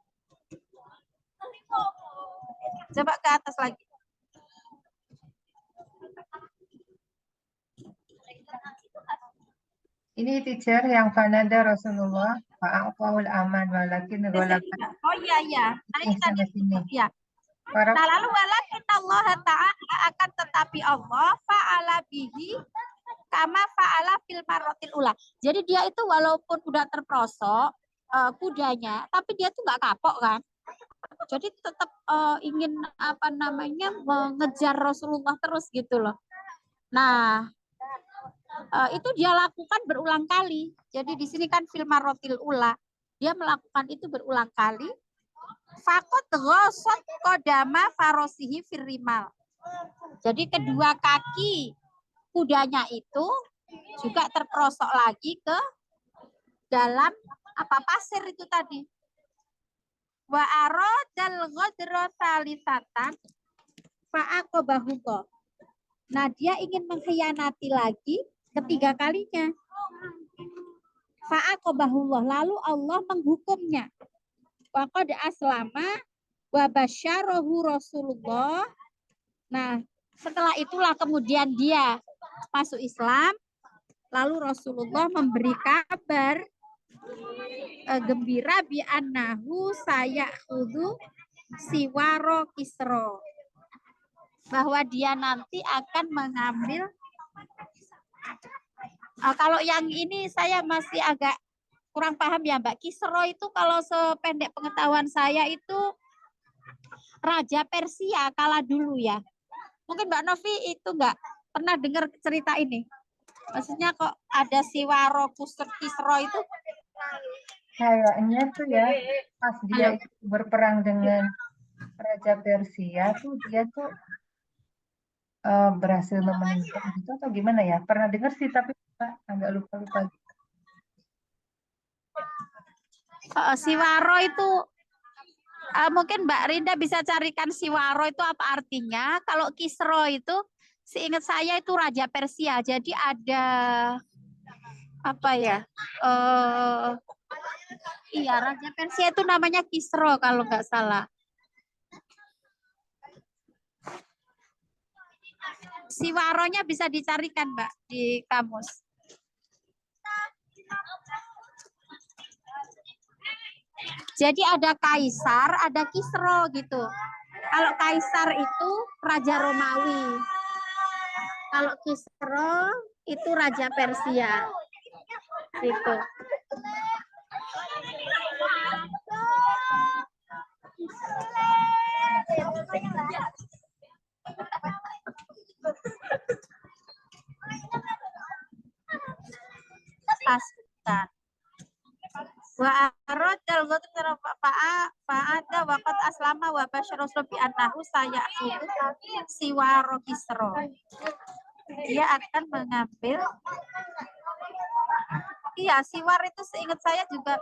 Coba ke atas lagi. Ini teacher yang fanada Rasulullah fa'aqahul aman walakin ghalabat. Oh iya. Tadi kita disebut ya. Para Nah, lalu walakin Allah Ta'ala, akan tetapi Allah fa'ala bihi kama fa'ala fil marratil ula. Jadi dia itu walaupun udah terperosok kudanya, tapi dia tuh nggak kapok kan. Jadi tetap ingin mengejar Rasulullah terus gitu loh. Nah, itu dia lakukan berulang kali. Jadi di sini kan fil marratil ula. Dia melakukan itu berulang kali. Fakot ghasat qadama farosihi firrimal. Jadi kedua kaki kudanya itu juga terperosok lagi ke dalam apa pasir itu tadi. Wa aradal ghadra salisatan fa'aqabahullah. Nah, dia ingin mengkhianati lagi ketiga kalinya. Fa'aqabahullah, lalu Allah menghukumnya. Wa qad aslama wa basyarahu Rasulullah. Nah, setelah itulah kemudian dia masuk Islam, lalu Rasulullah memberi kabar gembira bi annahu sayakhudu siwaro Kisra, bahwa dia nanti akan mengambil kalau yang ini saya masih agak kurang paham ya Mbak. Kisra itu kalau sependek pengetahuan saya itu Raja Persia kala dulu ya. Mungkin Mbak Novi itu nggak pernah dengar cerita ini. Maksudnya kok ada Siwaro Kisra itu? Kayaknya tuh ya, pas dia itu berperang dengan Raja Persia tuh dia tuh berhasil memenangkan gitu atau gimana ya? Pernah dengar sih tapi agak lupa-lupa. Siwaro itu mungkin Mbak Rinda bisa carikan Siwaro itu apa artinya. Kalau Kisra itu seingat saya itu Raja Persia. Jadi ada apa ya? Iya, Raja Persia itu namanya Kisra kalau nggak salah. Siwaronya bisa dicarikan Mbak di kamus. Jadi ada kaisar, ada Kisra gitu. Kalau kaisar itu Raja Romawi. Kalau Kisra itu Raja Persia. Gitu. Pasukan. Wa aradal ghadra fa'ada waqad aslama wa basyara bi annahu sayakhudu siwaro Kisra. Dia akan mengambil. Iya, siwar itu seingat saya juga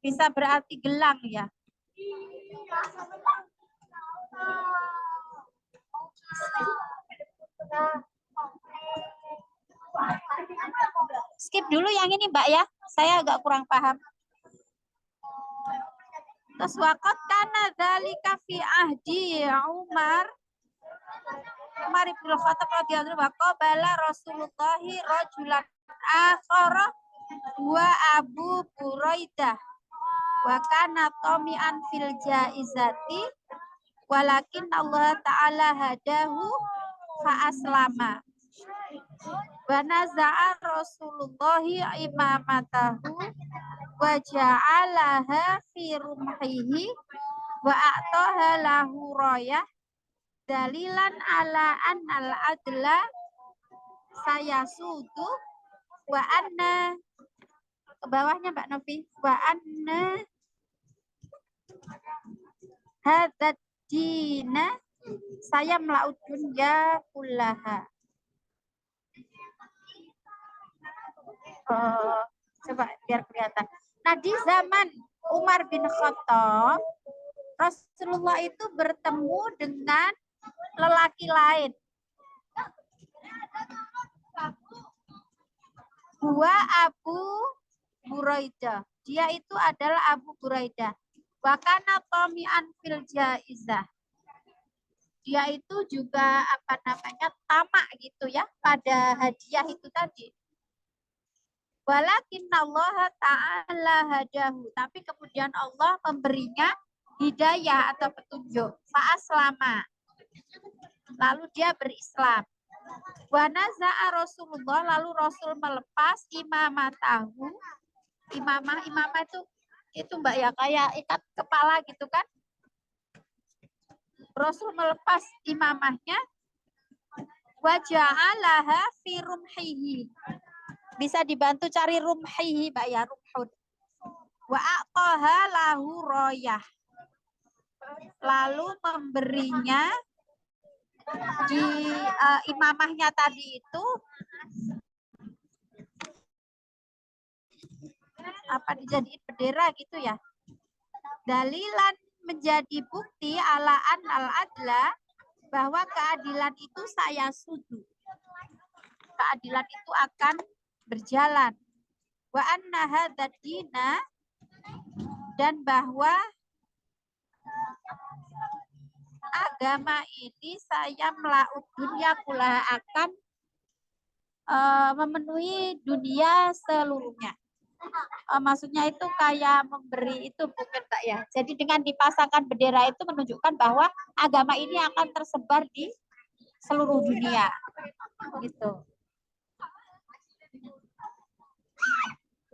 bisa berarti gelang ya. Skip dulu yang ini Mbak ya, saya agak kurang paham. Terus waqad kana dzalika fi ahdi Umar ibn Khattab radhiyallahu anhu qabala Rasulullah rajulan akhara wa Abu Buraidah wa kana tami'an fil jaizati walakin Allah ta'ala hadahu fa aslama. Wa naza'a Rasulullah imamatahu wa ja'alaha fi rumhihi wa a'taha lahu rayah dalilan ala annal adla sayasudu wa anna ke bawahnya Mbak Novi wa anna hadzal dina saya melaud dunya kullaha. Coba biar kelihatan. Nah, di zaman Umar bin Khattab, Rasulullah itu bertemu dengan lelaki lain. Huwa Abu Buraidah. Dia itu adalah Abu Buraidah. Wa kana tami'an fil jaizah. Dia itu juga apa namanya tamak gitu ya pada hadiah itu tadi. Walakin Allah Ta'ala hadahu. Tapi kemudian Allah memberinya hidayah atau petunjuk. Fa'aslama. Lalu dia berislam. Wa naza'a Rasulullah. Lalu Rasul melepas imamatahu. Imamah itu Mbak ya kayak ikat kepala gitu kan. Rasul melepas imamahnya. Wa ja'alaha fi rumhihi. Bisa dibantu cari rumhihi Mbak ya, rumhun. Wa aqaha lahu royah. Lalu memberinya di imamahnya tadi itu apa dijadiin bendera gitu ya. Dalilan menjadi bukti ala al adla, bahwa keadilan itu saya setuju. Keadilan itu akan berjalan. Wa anna hadzal dina, dan bahwa agama ini saya melaut dunia kula akan memenuhi dunia seluruhnya. Maksudnya itu kayak memberi itu bukan Pak ya. Jadi dengan dipasangkan bendera itu menunjukkan bahwa agama ini akan tersebar di seluruh dunia. Gitu.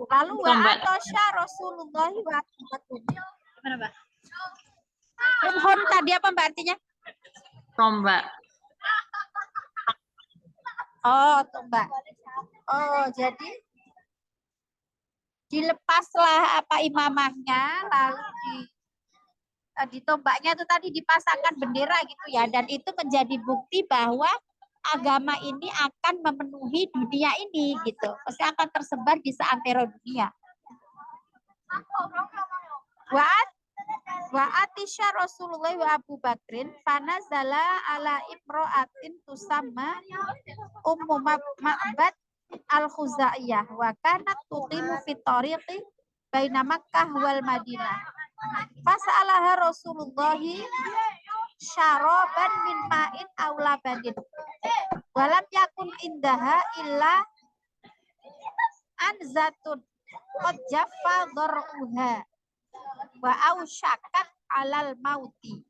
Lalu wa atosya Rasulullah wa gimana Mbak? Rumhon tadi apa Mbak artinya? Tombak. Oh, tombak. Oh, jadi dilepaslah apa imamahnya, lalu di tombaknya itu tadi dipasangkan bendera gitu ya, dan itu menjadi bukti bahwa agama ini akan memenuhi dunia ini gitu, pasti akan tersebar di seantero dunia. Wa atisya Rasulullah wa Abu Bakrin fanazala ala imro'atin tusamma Ummu Ma'bad al-Khuzaiyah wa kanat tuqimu fi tariqi baina Makkah wal Madinah. Fas'alaha Rasulullah syaraban min ma'in aw labanin. Walam yakun indaha illa anzatun qad jaffa dhar'uha wa ausyakat alal mauti.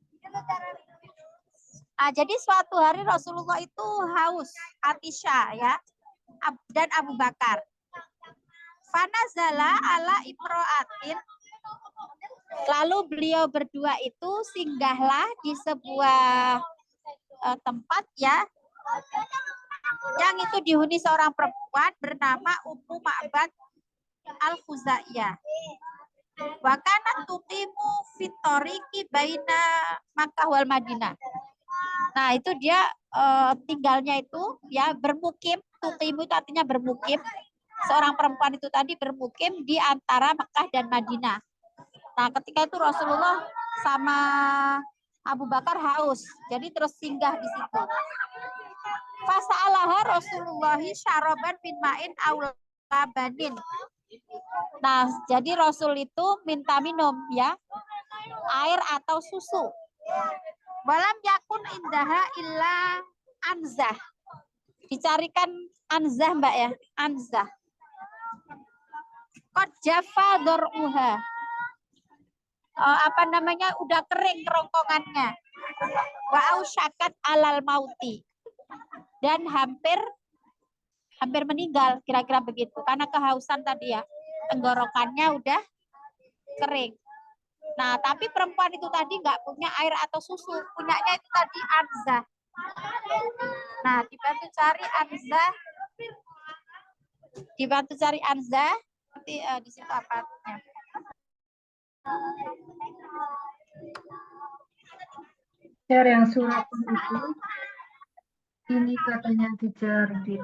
Jadi suatu hari Rasulullah itu haus, atisya ya, dan Abu Bakar. Fanazala ala imro'atin, lalu beliau berdua itu singgahlah di sebuah tempat ya, yang itu dihuni seorang perempuan bernama Ummu Ma'bad al-Khuzaiyah. Wa kanat tuqimu fit tariqi baina Makkah wal Madinah. Nah, itu dia tinggalnya itu ya bermukim, tuqimu itu artinya bermukim. Seorang perempuan itu tadi bermukim di antara Mekah dan Madinah. Nah, ketika itu Rasulullah sama Abu Bakar haus, jadi terus singgah di situ. Fasa'alaha Rasulullah syaraban bin ma'in aw labanin. Nah, jadi Rasul itu minta minum ya, air atau susu. Walam yakun indaha illa anzah. Dicarikan anzah Mbak ya, anzah. Qad jaffa dhar'uha. Apa namanya, udah kering kerongkongannya. Wa ausyakat alal mauti. Dan hampir meninggal, kira-kira begitu, karena kehausan tadi ya, tenggorokannya udah kering. Nah, tapi perempuan itu tadi nggak punya air atau susu, punyanya itu tadi anzah. Nah, dibantu cari anzah, nanti di situ apa? Teacher yang surat itu, ini katanya teacher di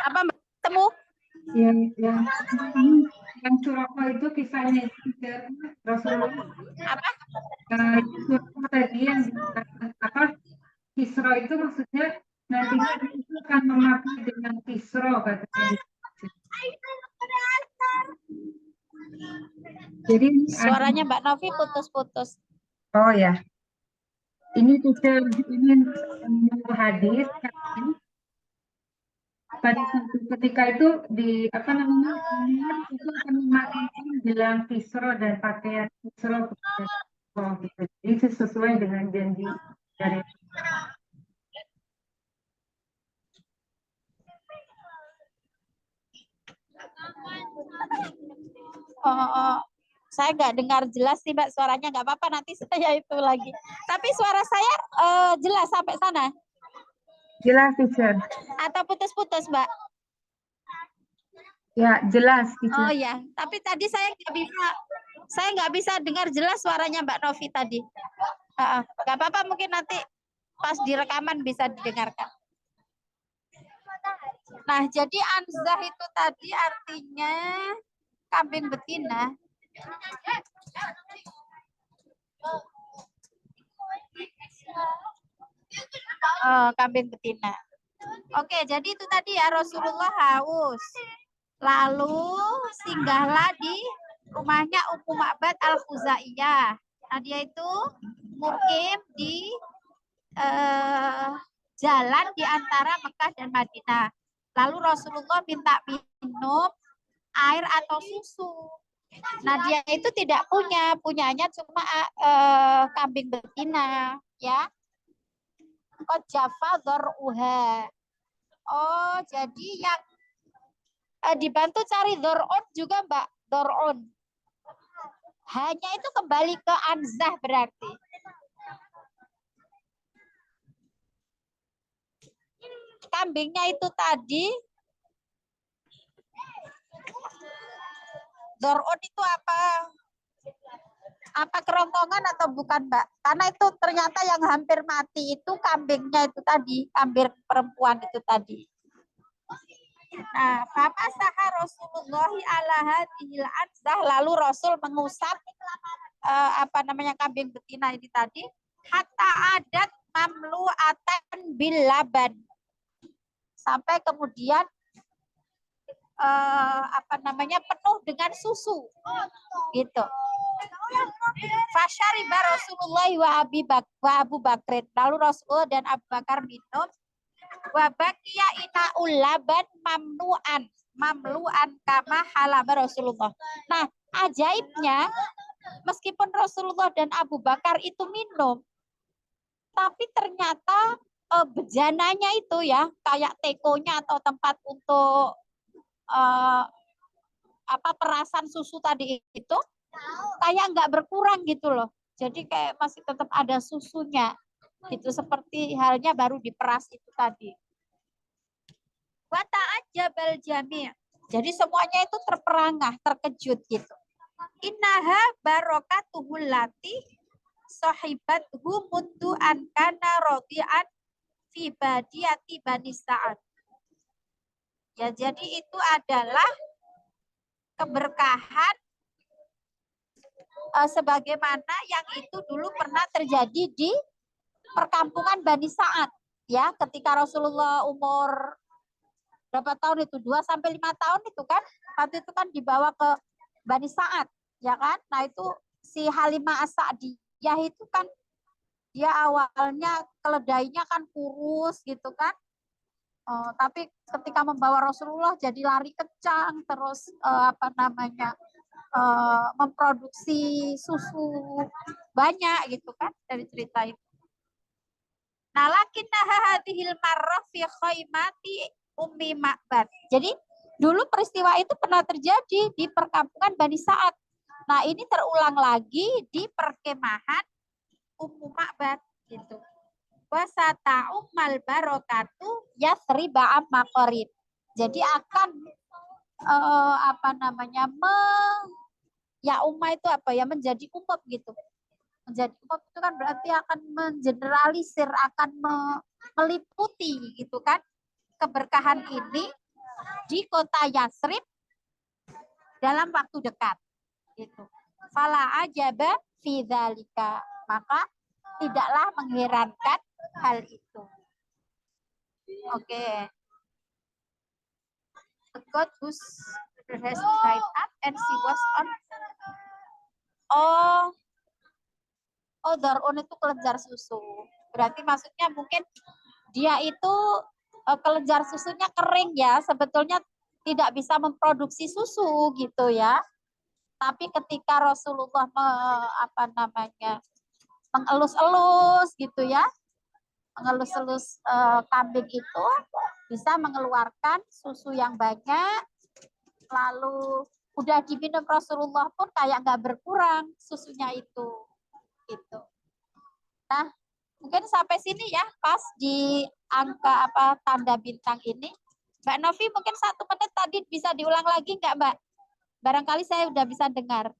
Apa temu? Yang Suraka itu kisahnya teacher Rasulullah. Apa? Suraka tadi yang apa? Kisro itu maksudnya nantinya itu akan memakai dengan kisro katanya. Jadi Suaranya Mbak Novi putus-putus. Oh ya, ini teacher ini hadis pada suatu ketika itu di apa namanya itu akan memakai gelang kisro dan pakaian kisro gitu. Jadi sesuai dengan janji dari Saya nggak dengar jelas sih Mbak, suaranya nggak apa-apa, nanti saya itu lagi. Tapi suara saya jelas sampai sana? Jelas teacher. Atau putus-putus Mbak? Ya jelas teacher. Oh ya, tapi tadi saya nggak bisa dengar jelas suaranya Mbak Novi tadi. Nggak apa-apa, mungkin nanti pas di rekaman bisa didengarkan. Nah, jadi anzah itu tadi artinya kambing betina. Kambing betina. Oke, jadi itu tadi ya, Rasulullah haus. Lalu singgahlah di rumahnya Ummu Ma'bad Al-Khuzaiyah. Nah, dia itu mukim di jalan di antara Mekah dan Madinah. Lalu Rasulullah minta minum air atau susu. Nah, dia itu tidak punyanya cuma kambing betina, ya. Qad jafa dzar'uha. Oh, jadi yang dibantu cari dzar'un juga, Mbak, dzar'un. Hanya itu kembali ke anzah berarti. Kambingnya itu tadi dzar'un itu apa? Apa kerongkongan atau bukan, Mbak? Karena itu ternyata yang hampir mati itu kambingnya itu tadi, kambing perempuan itu tadi. Nah, famasaha Rasulullahi ala hadhil anzah, lalu Rasul mengusap kambing betina ini tadi, hatta adat mamlu'atan bil laban. Sampai kemudian penuh dengan susu. Gitu. Fasyariba Rasulullah wa Abu Bakrin. Lalu Rasulullah dan Abu Bakar minum. Wa baqiya ina'ul laban mamlu'an kama halaba Rasulullah. Nah, ajaibnya meskipun Rasulullah dan Abu Bakar itu minum, tapi ternyata bejananya itu ya, kayak tekonya atau tempat untuk perasan susu tadi itu kayak nggak berkurang gitu loh. Jadi kayak masih tetap ada susunya. Gitu, seperti halnya baru diperas itu tadi. Wa ta'ajjabal jami'. Jadi semuanya itu terperangah, terkejut gitu. Innaha barakatuhul lati sahibathu mundu an kana radi'an fi badiyati Bani Sa'ad. Ya, jadi itu adalah keberkahan sebagaimana yang itu dulu pernah terjadi di perkampungan Bani Sa'ad, ya, ketika Rasulullah umur berapa tahun itu, 2 sampai 5 tahun itu kan, waktu itu kan dibawa ke Bani Sa'ad, ya kan. Nah, itu si Halimah As-Sa'diyah itu kan dia awalnya keledainya kan kurus gitu kan. Tapi ketika membawa Rasulullah jadi lari kencang, terus memproduksi susu banyak gitu kan dari cerita itu. Nah, lakinnaha hadhil marrah fi khaymati Ummi Ma'bad. Jadi dulu peristiwa itu pernah terjadi di perkampungan Bani Sa'ad. Nah, ini terulang lagi di perkemahan Ummu Ma'bad gitu. Wasata ummal barakatu yasriba amma qarib. Jadi akan umma itu menjadi umum gitu. Menjadi umum itu kan berarti akan mengeneralisir, akan meliputi gitu kan keberkahan ini di kota Yasrib dalam waktu dekat gitu. Fala ajaba fi dzalika, maka tidaklah mengherankan hal itu. Oke. The goat whose has dried up and she was on. Darun itu kelenjar susu. Berarti maksudnya mungkin dia itu kelenjar susunya kering ya. Sebetulnya tidak bisa memproduksi susu gitu ya. Tapi ketika Rasulullah mengelus-elus gitu ya, mengelus-elus kambing itu bisa mengeluarkan susu yang banyak, lalu udah diminum Rasulullah pun kayak nggak berkurang susunya itu gitu. Nah, mungkin sampai sini ya, pas di angka tanda bintang ini. Mbak Novi mungkin 1 menit tadi bisa diulang lagi nggak, Mbak? Barangkali saya udah bisa dengar.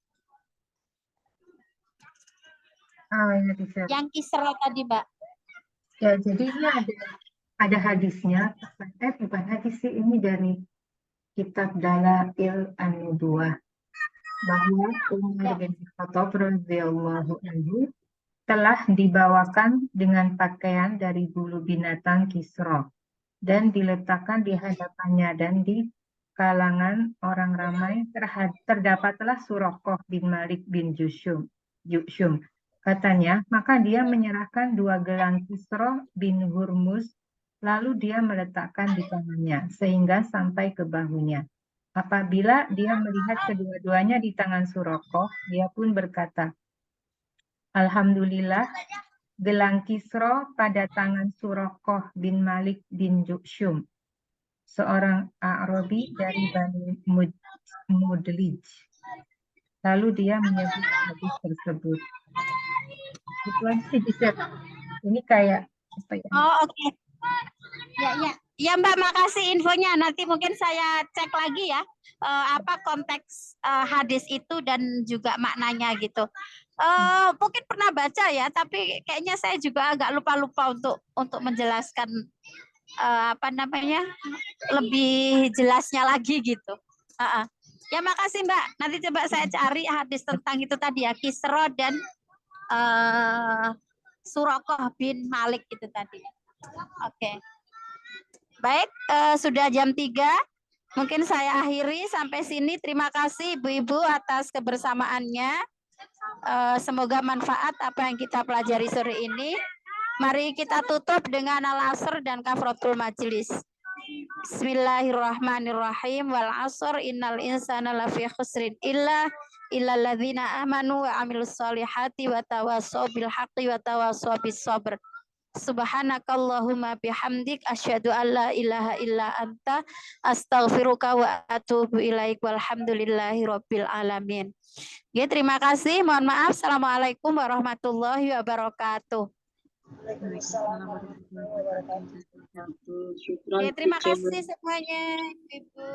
Ini bisa. Yang kisra tadi, Mbak. Ya, jadi ini ada hadisnya, bukan hadis sih, ini dari kitab Dalail An-Nubuwah, bahwa Umar bin Khattab radhiyallahu anhu telah dibawakan dengan pakaian dari bulu binatang Kisra dan diletakkan di hadapannya, dan di kalangan orang ramai terdapatlah Suraqah bin Malik bin Jushum. Katanya, maka dia menyerahkan 2 gelang Kisra bin Hurmuz, lalu dia meletakkan di tangannya sehingga sampai ke bahunya. Apabila dia melihat kedua-duanya di tangan Suraqah, dia pun berkata, Alhamdulillah, gelang Kisra pada tangan Suraqah bin Malik bin Jushum, seorang Arabi dari Bani Mudlij. Lalu dia menyebut hadis tersebut. Itu aja bisa. Ini kayak apa ya? Oh, oke. Ya Mbak, makasih infonya. Nanti mungkin saya cek lagi ya apa konteks hadis itu dan juga maknanya gitu. Mungkin pernah baca ya, tapi kayaknya saya juga agak lupa-lupa untuk menjelaskan apa namanya lebih jelasnya lagi gitu. Ya makasih Mbak. Nanti coba saya cari hadis tentang itu tadi ya, Kisra dan Suraqah bin Malik itu tadi. Oke. Baik, sudah jam 3. Mungkin saya akhiri sampai sini. Terima kasih Ibu-ibu atas kebersamaannya. Semoga manfaat apa yang kita pelajari sore ini. Mari kita tutup dengan al-asr dan kafaratul majelis. Bismillahirrahmanirrahim. Wal asr innal insana lafi khusrin illal ladzina amanu wa amilus solihati wa tawassaw bil haqqi wa tawassaw bis sabr. Subhanakallahumma bihamdik asyhadu an la ilaha illa anta astaghfiruka wa atubu ilaik walhamdulillahi rabbil alamin. Ya, terima kasih. Mohon maaf. Assalamualaikum warahmatullahi wabarakatuh. Ya, terima kasih semuanya, Ibu.